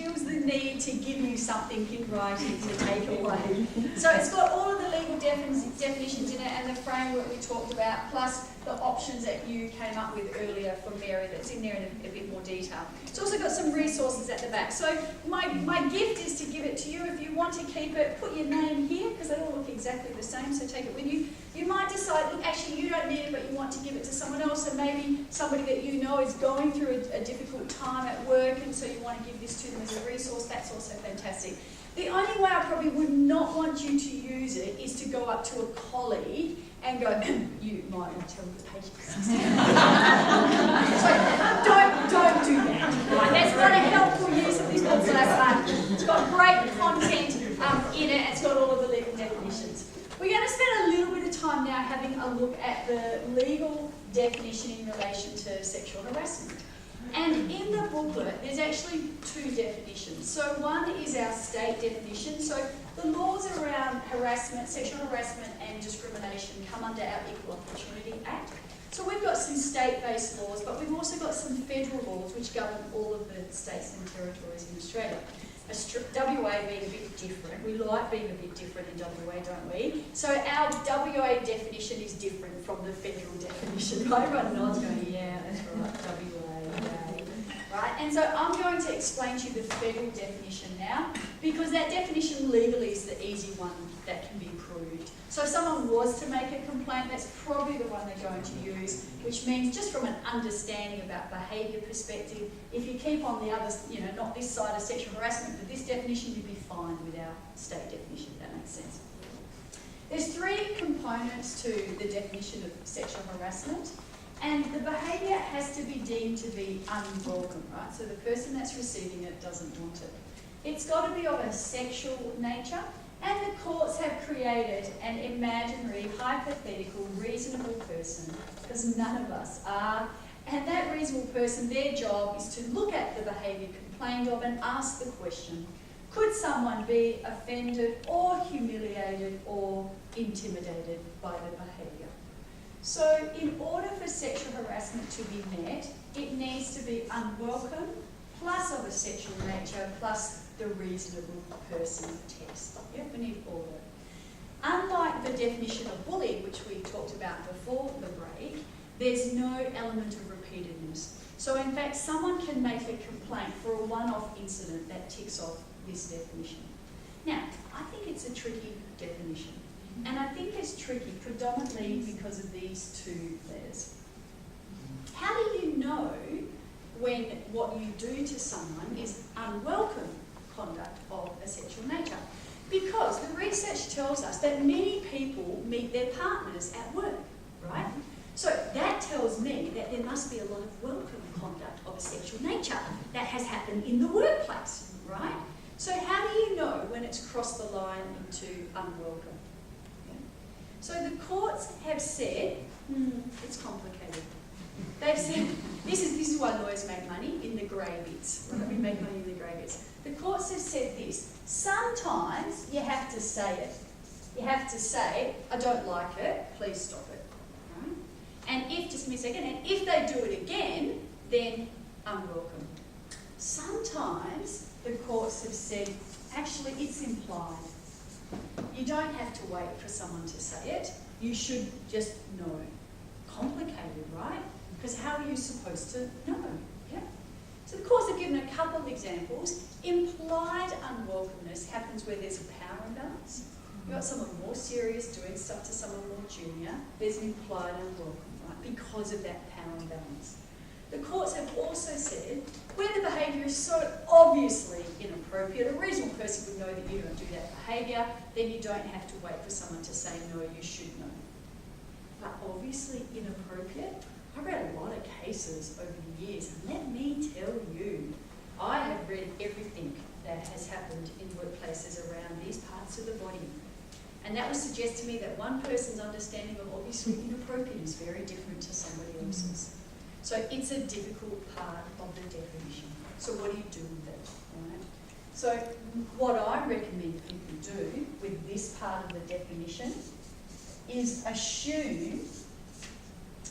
feels the need to give you something in writing to take away. So it's got all of the legal definitions in it and the framework we talked about, plus the options that you came up with earlier from Mary that's in there in a bit more detail. It's also got some resources at the back. So my gift is to give it to you. If you want to keep it, put your name here because they all look exactly the same, so take it with you. You might decide, look, actually you don't need it, but you want to give it to someone else, and maybe somebody that you know is going through a difficult time at work, and so you want to give this to them as a resource. That's also fantastic. The only way I probably would not want you to use it is to go up to a colleague and go, you might want to tell them the page exists. So don't do that. Right? That's not a helpful use of this book. It's got great content in it. It's got all of the legal definitions. We're going to spend a little bit of time now having a look at the legal definition in relation to sexual harassment. And in the booklet, there's actually two definitions. So one is our state definition. So the laws around harassment, sexual harassment and discrimination come under our Equal Opportunity Act. So we've got some state-based laws, but we've also got some federal laws which govern all of the states and territories in Australia. WA being a bit different. We like being a bit different in WA, don't we? So our WA definition is different from the federal definition. Right? Everyone nods going, yeah, that's right, WA, yay. Right? And so I'm going to explain to you the federal definition now, because that definition legally is the easy one that can be proved. So if someone was to make a complaint, that's probably the one they're going to use, which means just from an understanding about behaviour perspective, if you keep on the other, not this side of sexual harassment, but this definition, you'd be fine with our state definition, if that makes sense. There's three components to the definition of sexual harassment, and the behaviour has to be deemed to be unwelcome, right? So the person that's receiving it doesn't want it. It's got to be of a sexual nature, and the courts have created an imaginary, hypothetical, reasonable person, because none of us are. And that reasonable person, their job is to look at the behaviour complained of and ask the question, could someone be offended or humiliated or intimidated by the behaviour? So in order for sexual harassment to be met, it needs to be unwelcome, plus of a sexual nature, plus the reasonable person test. Yeah, we need all of it. Unlike the definition of bullying, which we talked about before the break, there's no element of repeatedness. So in fact, someone can make a complaint for a one-off incident that ticks off this definition. Now, I think it's a tricky definition. And I think it's tricky predominantly because of these two letters. How do you know when what you do to someone is unwelcome conduct of a sexual nature? Because the research tells us that many people meet their partners at work, right? So that tells me that there must be a lot of welcome conduct of a sexual nature that has happened in the workplace, right? So how do you know when it's crossed the line into unwelcome? Yeah. So the courts have said, it's complicated. They've said, this is why lawyers make money in the grey bits. Right? We make money in the grey bits. The courts have said this. Sometimes you have to say it. You have to say, I don't like it, please stop it. Right? And if, just give me a second, and if they do it again, then unwelcome. Sometimes the courts have said, actually it's implied. You don't have to wait for someone to say it. You should just know. Complicated, right? Because how are you supposed to know? Yeah. So the courts have given a couple of examples. Implied unwelcomeness happens where there's a power imbalance. You've got someone more serious doing stuff to someone more junior. There's an implied unwelcome, right? Because of that power imbalance. The courts have also said where the behaviour is so obviously inappropriate, a reasonable person would know that you don't do that behaviour, then you don't have to wait for someone to say no, you should know. But obviously inappropriate. I've read a lot of cases over the years, and let me tell you, I have read everything that has happened in workplaces around these parts of the body. And that would suggest to me that one person's understanding of obviously inappropriate is very different to somebody else's. So it's a difficult part of the definition. So what do you do with it? Right? So what I recommend people do with this part of the definition is assume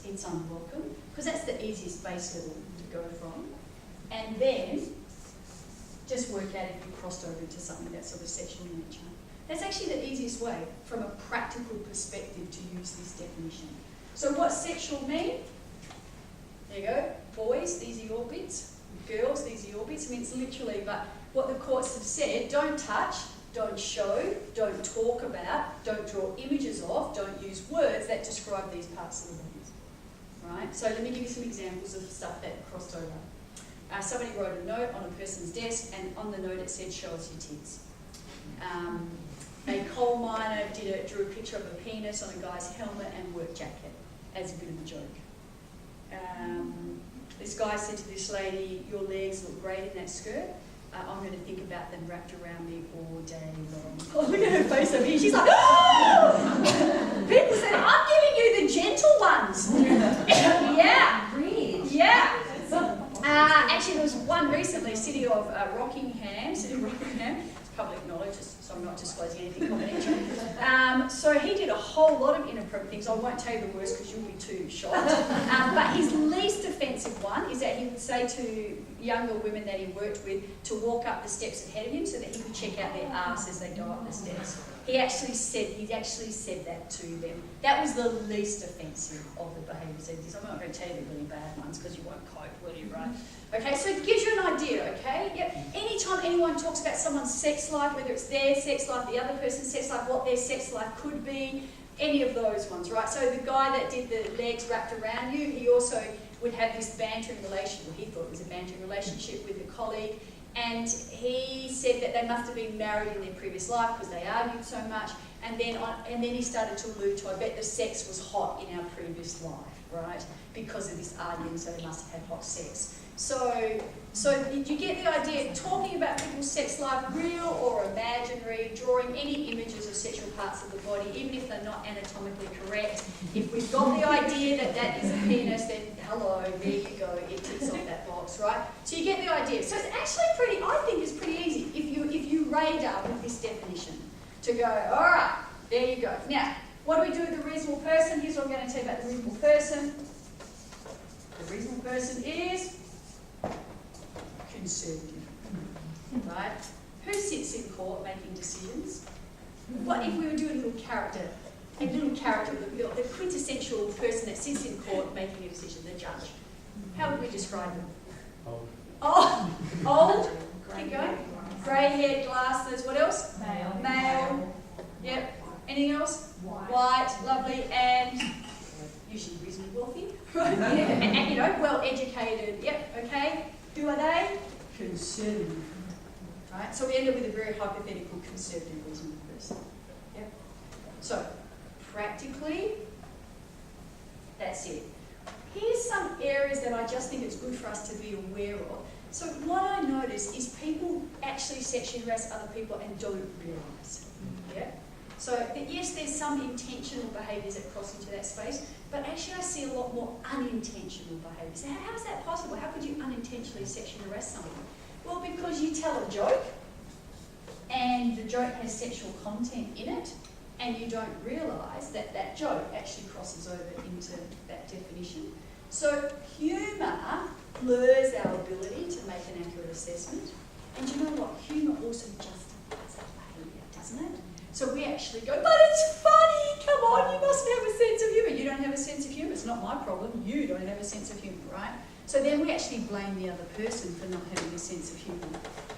it's unwelcome, because that's the easiest base level to go from, and then just work out if you crossed over into something that's sort of sexual in nature. That's actually the easiest way from a practical perspective to use this definition. So what's sexual mean? There you go. Boys, these are your bits. Girls, these are your bits. I mean, it's literally, but what the courts have said, don't touch, don't show, don't talk about, don't draw images of, don't use words that describe these parts of the body. Right? So let me give you some examples of stuff that crossed over. Somebody wrote a note on a person's desk, and on the note it said, show us your tits. A coal miner drew a picture of a penis on a guy's helmet and work jacket as a bit of a joke. This guy said to this lady, your legs look great in that skirt. I'm going to think about them wrapped around me all day long. Oh, look at her face over here. She's like, oh! People said, I'm giving you the gentle ones. Yeah. Yeah. Actually, there was one recently, City of Rockingham, public knowledge, so I'm not disclosing anything confidential. So he did a whole lot of inappropriate things. I won't tell you the worst because you'll be too shocked. But his least offensive one is that he would say to younger women that he worked with to walk up the steps ahead of him so that he could check out their arse as they go up the steps. He actually said that to them. That was the least offensive of the behaviours. I'm not going to tell you the really bad ones because you won't cope, will you, right? Okay, so it gives you an idea, okay? Yep. Anytime anyone talks about someone's sex life, whether it's their sex life, the other person's sex life, what their sex life could be, any of those ones, right? So the guy that did the legs wrapped around you, he also would have this bantering relationship, he thought it was a bantering relationship with a colleague, and he said that they must have been married in their previous life because they argued so much, and then he started to allude to, I bet the sex was hot in our previous life, right? Because of this arguing, so they must have had hot sex. So you get the idea, talking about people's sex life, real or imaginary, drawing any images of sexual parts of the body, even if they're not anatomically correct. If we've got the idea that that is a penis, then hello, there you go, it ticks off that box, right? So you get the idea. So it's actually pretty, I think it's pretty easy if you radar with this definition to go, all right, there you go. Now, what do we do with the reasonable person? Here's what I'm going to tell you about the reasonable person. The reasonable person is conservative, right? Who sits in court making decisions? What if we were doing a little character, the quintessential person that sits in court making a decision, the judge? How would we describe them? Old. Keep going. Grey-haired, glasses. What else? Male. Yep. Anything else? White. Lovely, and usually reasonably wealthy, right? Yeah. And well educated. Yep. Okay. Who are they? Conservative. Right? So we end up with a very hypothetical conservative reasonable person. Yep. So, practically, that's it. Here's some areas that I just think it's good for us to be aware of. So what I notice is people actually sexually harass other people and don't realise. Yeah? So yes, there's some intentional behaviours that cross into that space, but actually I see a lot more unintentional behaviours. How is that possible? How could you unintentionally sexually harass someone? Well, because you tell a joke, and the joke has sexual content in it, and you don't realise that that joke actually crosses over into that definition. So humour blurs our ability to make an accurate assessment, and you know what? Humour also justifies that behaviour, doesn't it? So we actually go, but it's funny, come on, you must have a sense of humour. You don't have a sense of humour, it's not my problem, you don't have a sense of humour, right? So then we actually blame the other person for not having a sense of humour,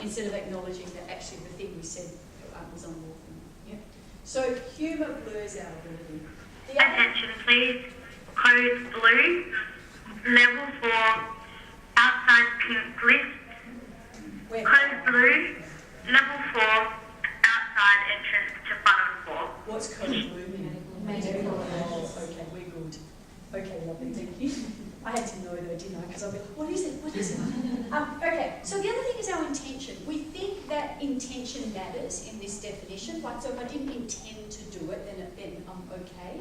instead of acknowledging that actually the thing we said was unlawful. Yeah? So humour blurs our ability. Attention please, code blue, level 4, outside pink list. Where? Code blue, level 4, outside entrance to funnel 4. What's code blue mean? Oh, okay, we're good. Okay, lovely, thank you. I had to know though, didn't I? Because I'll be like, what is it? What is it? Okay, so the other thing is our intention. We think that intention matters in this definition. Like, so if I didn't intend to do it, then I'm okay.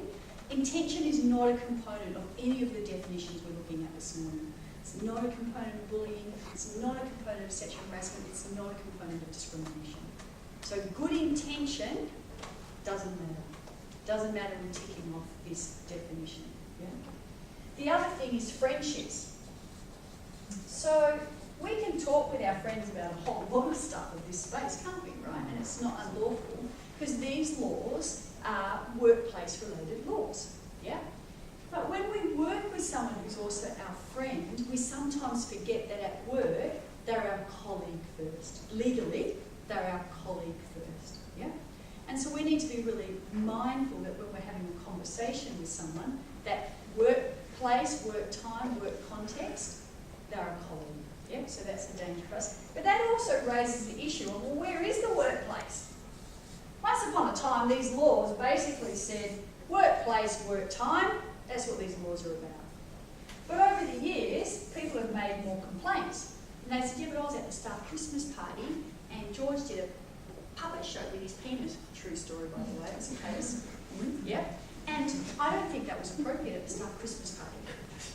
Intention is not a component of any of the definitions we're looking at this morning. It's not a component of bullying. It's not a component of sexual harassment. It's not a component of discrimination. So good intention doesn't matter. Doesn't matter in ticking off this definition. Yeah? The other thing is friendships. So we can talk with our friends about a whole lot of stuff in this space, can't we, right? And it's not unlawful, because these laws are workplace-related laws, yeah? But when we work with someone who's also our friend, we sometimes forget that at work, they're our colleague first. Legally, they're our colleague first, yeah? And so we need to be really mindful that when we're having a conversation with someone, that workplace, work time, work context, they're a colleague, yeah? So that's the danger for us. But that also raises the issue of, well, where is the workplace? Once upon a time, these laws basically said workplace, work time, that's what these laws are about. But over the years, people have made more complaints. And they said, yeah, but I was at the staff Christmas party and George did a puppet show with his penis. True story, by the way, it's a case. Yeah. And I don't think that was appropriate at the staff Christmas party.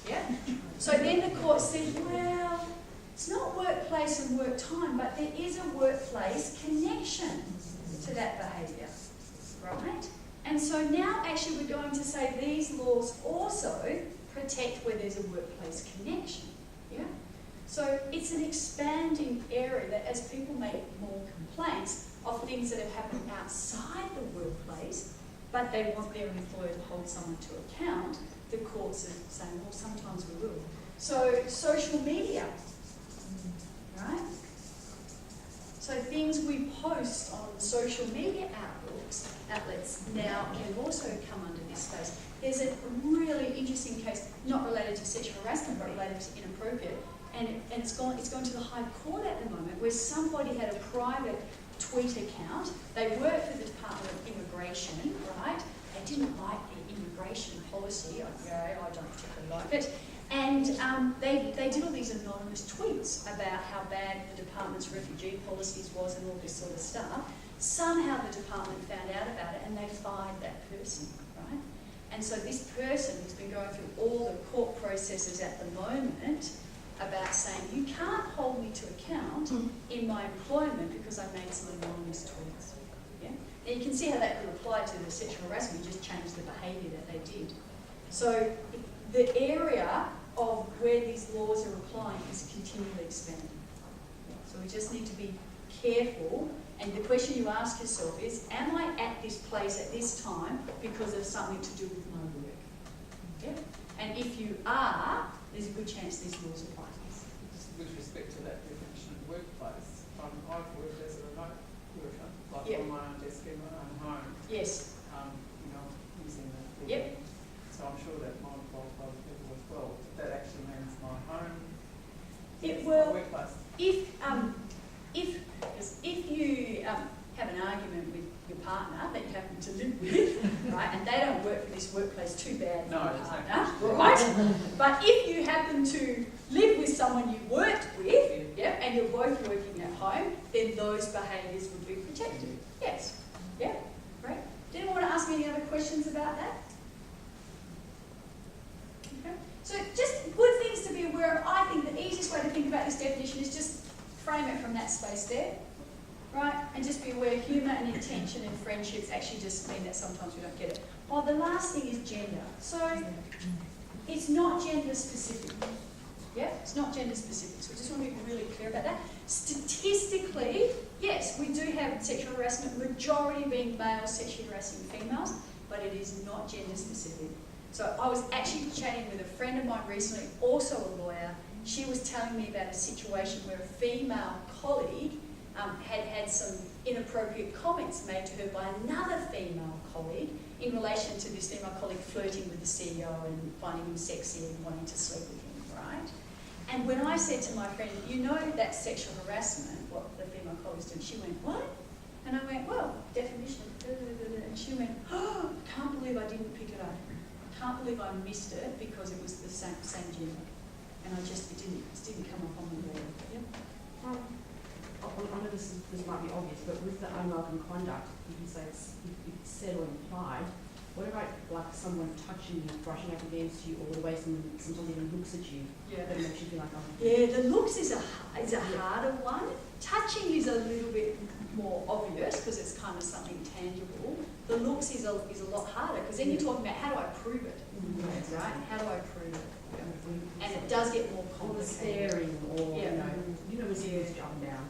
Yeah. So then the court said, well, it's not workplace and work time, but there is a workplace connection to that behaviour, right? And so now actually we're going to say these laws also protect where there's a workplace connection, yeah? So it's an expanding area that as people make more complaints of things that have happened outside the workplace, but they want their employer to hold someone to account, the courts are saying, well, sometimes we will. So social media, right? So things we post on social media outlets now can also come under this space. There's a really interesting case, not related to sexual harassment, but related to inappropriate, and it's gone to the High Court at the moment, where somebody had a private tweet account. They worked for the Department of Immigration, right? They didn't like the immigration policy. I don't particularly like it. And they did all these anonymous tweets about how bad the department's refugee policies was and all this sort of stuff. Somehow the department found out about it and they fired that person, right? And so this person has been going through all the court processes at the moment about saying, you can't hold me to account in my employment because I made some anonymous tweets. Yeah? Now you can see how that could apply to the sexual harassment, you just changed the behaviour that they did. So the area of where these laws are applying is continually expanding. So we just need to be careful, and the question you ask yourself is, am I at this place at this time because of something to do with my work? Yeah? And if you are, there's a good chance these laws apply. With respect to that definition of workplace, I've worked as a remote worker, like Yep. on my own desk in my own home. Yes. Using the Yep. So I'm sure that might apply to other people as well. That actually means my home. It is will. my workplace. If you have an argument with your partner that you happen to live with, right, and they don't work for this workplace too bad for No, your exactly. partner, right? But if you happen to live with someone you worked with, yeah, and you're both working at home, then those behaviours would be protected. Yes. Yeah. Great. Did anyone want to ask me any other questions about that? Okay. So just good things to be aware of. I think the easiest way to think about this definition is just frame it from that space there, right? And just be aware humour and intention and friendships actually just mean that sometimes we don't get it. Well, the last thing is gender. So it's not gender specific. Yeah, it's not gender specific. So we just want to be really clear about that. Statistically, yes, we do have sexual harassment, majority being male sexually harassing females, but it is not gender specific. So I was actually chatting with a friend of mine recently, also a lawyer. She was telling me about a situation where a female colleague had some inappropriate comments made to her by another female colleague in relation to this female colleague flirting with the CEO and finding him sexy and wanting to sleep with him, right? And when I said to my friend, you know that's sexual harassment, what the female colleague's doing, she went, what? And I went, well, definition of and she went, oh, I can't believe I didn't pick it up. I can't believe I missed it because it was the same gender. And it didn't come up on the board. Yep. I know this might be obvious, but with the unwelcome conduct, you can say it's said or implied. What about like someone touching you, brushing up against you, or the way someone sometimes even looks at you? Yeah. That makes you feel like, oh. Yeah, the looks is a harder one. Touching is a little bit more obvious because it's kind of something tangible. The looks is a lot harder because then you're talking about how do I prove it, right? How do I prove it? Yeah. and it does get more Or the complicated. staring, or, Yeah. you know, when someone's up and down.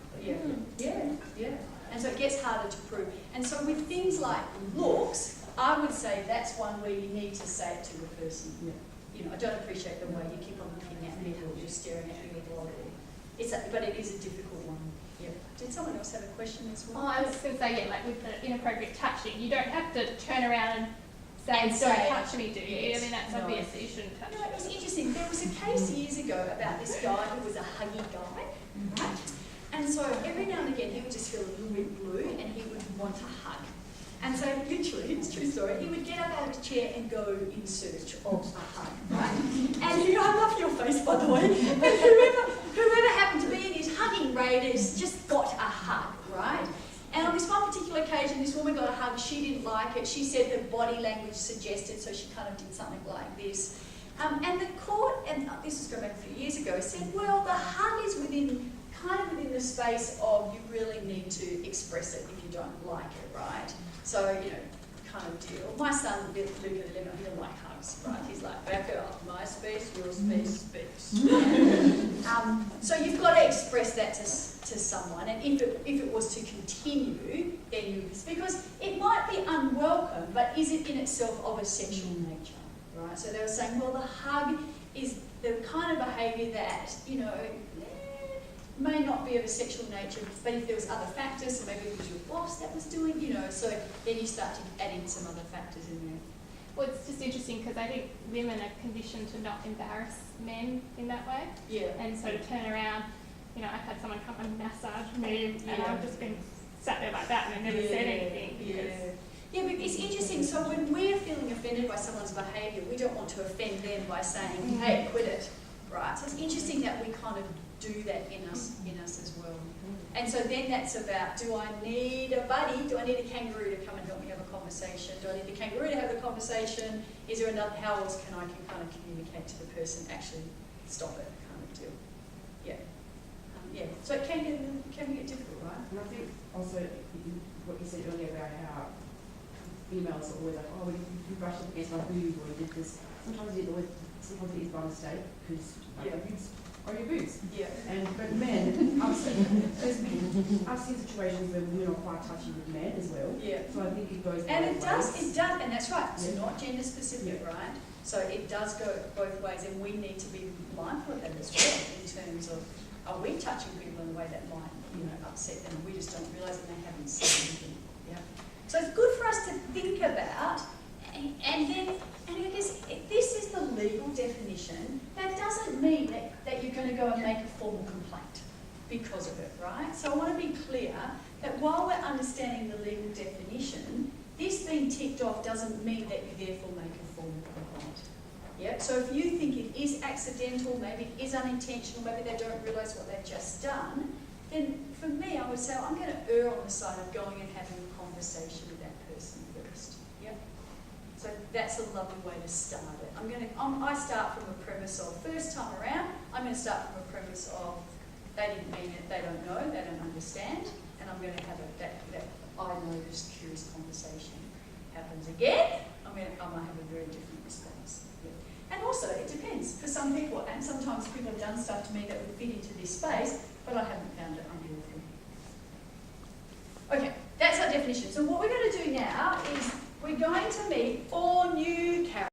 Yeah. And so it gets harder to prove. And so with things like looks, I would say that's one where you need to say it to the person. Yeah. You know, I don't appreciate the way you keep on looking at me or just staring at me with lolly. But it is a difficult one. Yeah. Did someone else have a question as well? Oh, I was going to say, yeah, like with the inappropriate touching, you don't have to turn around and say, And don't say, touch me, do you? yes, I mean, that's no. obvious that you shouldn't touch You know, it was me. interesting. There was a case years ago about this guy who was a huggy guy, right? And so every now and again he would just feel a little bit blue and he would want a hug. And so literally, it's a true story, he would get up out of his chair and go in search of a hug, right? And I love your face, by the way. And whoever happened to be in his hugging raiders just got a hug, right? And on this one particular occasion, this woman got a hug. She didn't like it. She said the body language suggested, so she kind of did something like this. And the court, and this was going back a few years ago, said, well, the hug is kind of within the space of you really need to express it if you don't like it, right? So, you know, kind of deal. My son, Luke at 11, he doesn't like hugs, right? He's like, back up, my space, your space, space. So you've got to express that to someone, and if it was to continue, then you, because it might be unwelcome, but is it in itself of a sexual nature, right? So they were saying, well, the hug is the kind of behaviour that, you know, may not be of a sexual nature, but if there was other factors, so maybe it was your boss that was doing, you know, so then you start to add in some other factors in there. Well, it's just interesting because I think women are conditioned to not embarrass men in that way. Yeah. And so to turn around, you know, I've had someone come and massage me and I've just been sat there like that and I've never said anything. Yeah, but it's interesting. So when we're feeling offended by someone's behaviour, we don't want to offend them by saying, hey, quit it, right? So it's interesting that we kind of do that in us as well. And so then that's about, do I need a buddy? Do I need a kangaroo to come and help me have a conversation? Do I need the kangaroo to have the conversation? Is there another, how else can I kind of communicate to the person, actually stop it kind of deal? Yeah. Yeah. So it can get difficult, right? And I think also what you said earlier about how females are always like, oh, you brushed up against my boob, or you did this. Sometimes it is by mistake, because your boobs are your boobs. Yeah. But men, I've seen situations where women are quite touchy with men as well. Yeah. So I think it goes And both it does, ways. and that's right. It's Yeah. not gender specific, right? So it does go both ways, and we need to be mindful of that as well in terms of, are we touching people in a way that might, you know, upset them? We just don't realise that they haven't said anything. Yeah. So it's good for us to think about, and I guess if this is the legal definition, that doesn't mean that you're going to go and make a formal complaint because of it, right? So I want to be clear that while we're understanding the legal definition, this being ticked off doesn't mean that you therefore make a formal complaint. Yeah? So if you think it is accidental, maybe it is unintentional, maybe they don't realise what they've just done, then for me I would say, well, I'm going to err on the side of going and having a conversation with that person first. Yeah? So that's a lovely way to start it. I start from a premise of, first time around, I'm going to start from a premise of, they didn't mean it, they don't know, they don't understand, and I'm going to have that I know this curious conversation. Happens again, I might have a very different response. Yeah. And also, it depends for some people, and sometimes people have done stuff to me that would fit into this space, but I haven't found it unlawful. Okay, that's our definition. So what we're going to do now is we're going to meet 4 new characters.